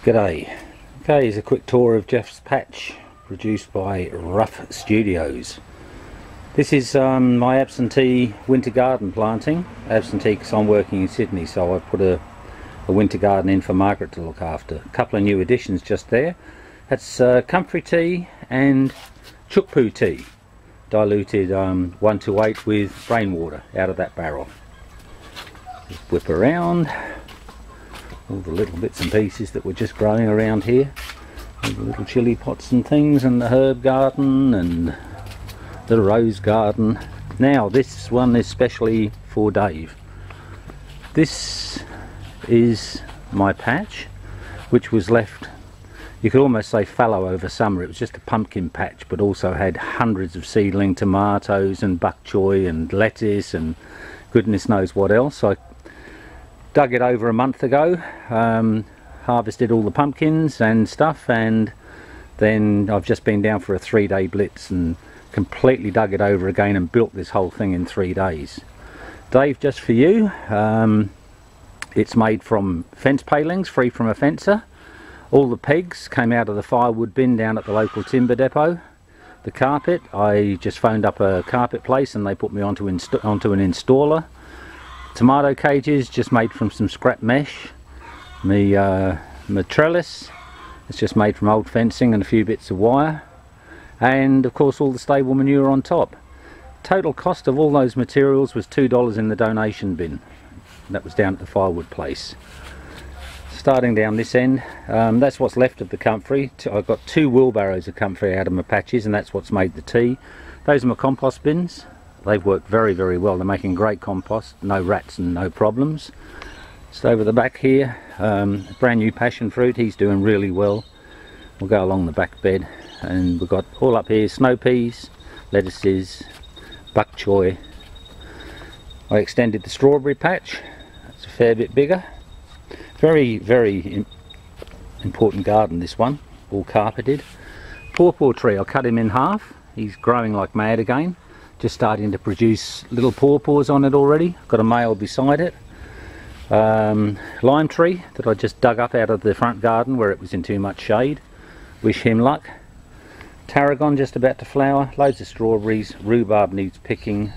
G'day. Okay, here's a quick tour of Jeff's patch produced by Rough Studios. This is my absentee winter garden planting. Absentee because I'm working in Sydney, so I've put a winter garden in for Margaret to look after. A couple of new additions just there. That's comfrey tea and chukpu tea, diluted 1:8 with rainwater out of that barrel. Just whip around all the little bits and pieces that were just growing around here, all the little chili pots and things, and the herb garden and the rose garden. Now this one is specially for Dave. This is my patch, which was left, you could almost say, fallow over summer. It was just a pumpkin patch, but also had hundreds of seedling tomatoes and bok choy and lettuce and goodness knows what else. I dug it over a month ago, harvested all the pumpkins and stuff, and then I've just been down for a 3-day blitz and completely dug it over again and built this whole thing in 3 days. Dave, just for you, it's made from fence palings, free from a fencer. All the pegs came out of the firewood bin down at the local timber depot. The carpet, I just phoned up a carpet place and they put me onto an installer. Tomato cages, just made from some scrap mesh. My trellis, it's just made from old fencing and a few bits of wire. And of course all the stable manure on top. Total cost of all those materials was $2 in the donation bin. That was down at the firewood place. Starting down this end, that's what's left of the comfrey. I've got 2 wheelbarrows of comfrey out of my patches, and that's what's made the tea. Those are my compost bins. They've worked very, very well. They're making great compost, no rats and no problems. Just over the back here, brand new passion fruit. He's doing really well. We'll go along the back bed, and we've got all up here snow peas, lettuces, bok choy. I extended the strawberry patch. It's a fair bit bigger. Very, very important garden, this one, all carpeted. Pawpaw tree, I cut him in half. He's growing like mad again, just starting to produce little pawpaws on it already. Got a male beside it. Lime tree that I just dug up out of the front garden where it was in too much shade. Wish him luck. Tarragon just about to flower. Loads of strawberries. Rhubarb needs picking,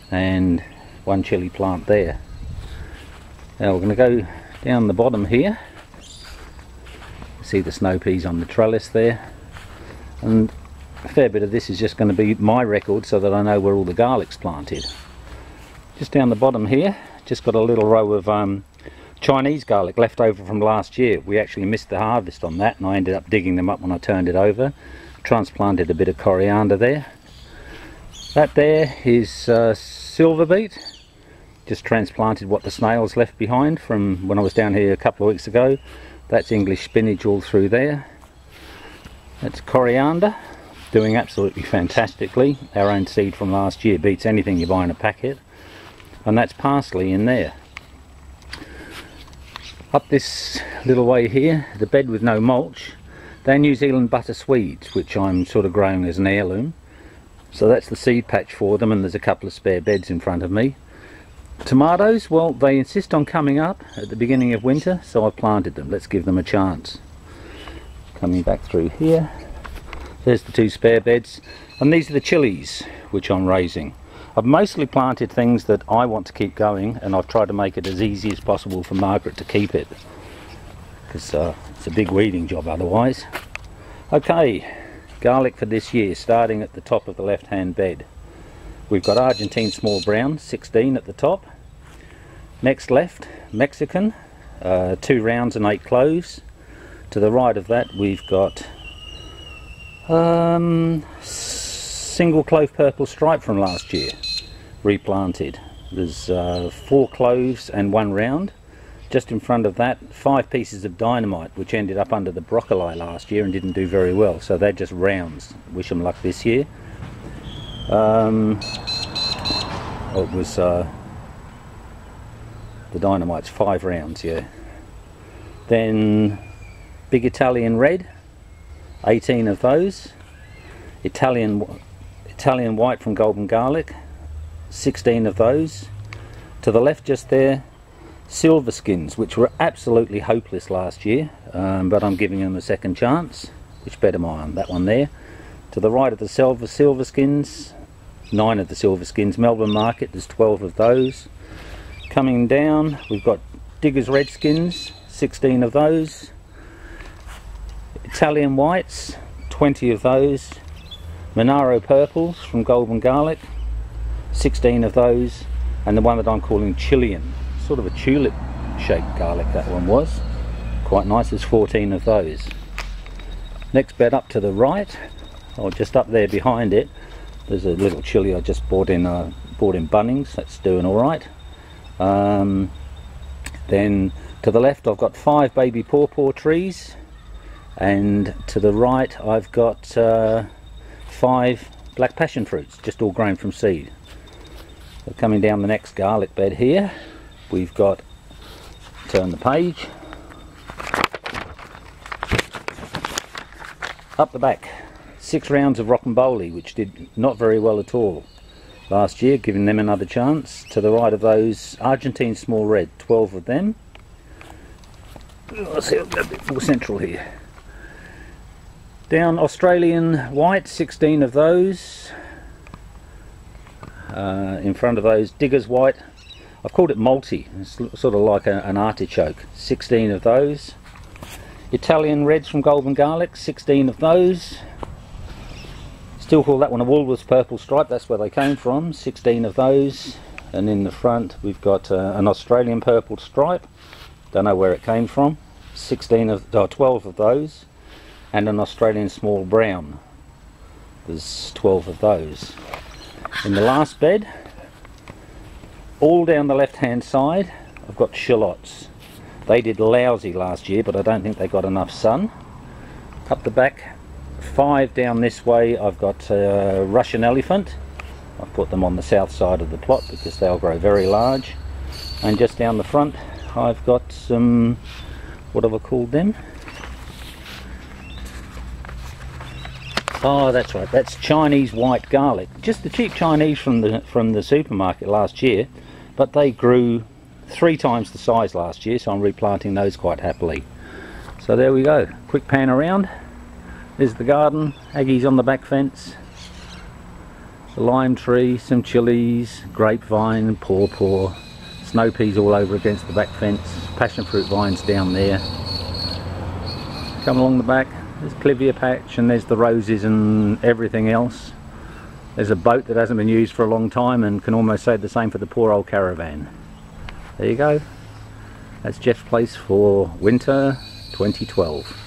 and 1 chili plant there. Now we're going to go down the bottom here. See the snow peas on the trellis there, and a fair bit of this is just going to be my record so that I know where all the garlic's planted. Just down the bottom here, just got a little row of Chinese garlic left over from last year. We actually missed the harvest on that, and I ended up digging them up when I turned it over. Transplanted a bit of coriander there. That there is silver beet. Just transplanted what the snails left behind from when I was down here a couple of weeks ago. That's English spinach all through there. That's coriander, doing absolutely fantastically. Our own seed from last year, beats anything you buy in a packet. And that's parsley in there. Up this little way here, the bed with no mulch, they're New Zealand butter Swedes, which I'm sort of growing as an heirloom. So that's the seed patch for them, and there's a couple of spare beds in front of me. Tomatoes, well, they insist on coming up at the beginning of winter, so I've planted them. Let's give them a chance. Coming back through here, there's the 2 spare beds, and these are the chilies which I'm raising. I've mostly planted things that I want to keep going, and I've tried to make it as easy as possible for Margaret to keep it, because it's a big weeding job otherwise. Okay, garlic for this year, starting at the top of the left hand bed. We've got Argentine small brown, 16 at the top. Next left, Mexican, 2 rounds and 8 cloves. To the right of that we've got single clove purple stripe from last year, replanted. There's 4 cloves and 1 round. Just in front of that, 5 pieces of dynamite, which ended up under the broccoli last year and didn't do very well, so they're just rounds. Wish them luck this year. It was the dynamite's 5 rounds, yeah. Then big Italian red, 18 of those. Italian white from golden garlic, 16 of those. To the left just there, silver skins, which were absolutely hopeless last year, but I'm giving them a second chance. Which bed am I on? That one there. To the right of the silver skins, 9 of the silver skins. Melbourne Market, there's 12 of those. Coming down, we've got Diggers Red Skins, 16 of those. Italian Whites, 20 of those. Monaro Purples from Golden Garlic, 16 of those. And the one that I'm calling Chilean, sort of a tulip shaped garlic that one was. Quite nice, there's 14 of those. Next bed up to the right, or just up there behind it, there's a little chilli I just bought in Bunnings. That's doing all right. Then to the left I've got 5 baby pawpaw trees, and to the right I've got 5 black passion fruits, just all grown from seed. So coming down the next garlic bed here, we've got, turn the page, up the back, 6 rounds of rocambole, which did not very well at all last year, giving them another chance. To the right of those, Argentine small red, 12 of them. Let's see, a bit more central here. Down Australian white, 16 of those. In front of those, Diggers white, I've called it multi, it's sort of like an artichoke, 16 of those. Italian reds from Golden Garlic, 16 of those. Still call that one a Woolworths purple stripe, that's where they came from, 16 of those. And in the front we've got an Australian purple stripe, don't know where it came from, 12 of those. And an Australian small brown, there's 12 of those. In the last bed, all down the left hand side, I've got shallots. They did lousy last year, but I don't think they got enough sun. Up the back, 5 down this way, I've got Russian elephant. I've put them on the south side of the plot because they'll grow very large. And just down the front, I've got some, what have I called them? Oh, that's right, that's Chinese white garlic. Just the cheap Chinese from the supermarket last year, but they grew 3 times the size last year, so I'm replanting those quite happily. So there we go, quick pan around. There's the garden, Aggie's on the back fence, the lime tree, some chilies, grapevine, pawpaw, snow peas all over against the back fence, passion fruit vines down there. Come along the back, there's clivia patch, and there's the roses and everything else. There's a boat that hasn't been used for a long time and can almost say the same for the poor old caravan. There you go. That's Jeff's place for winter 2012.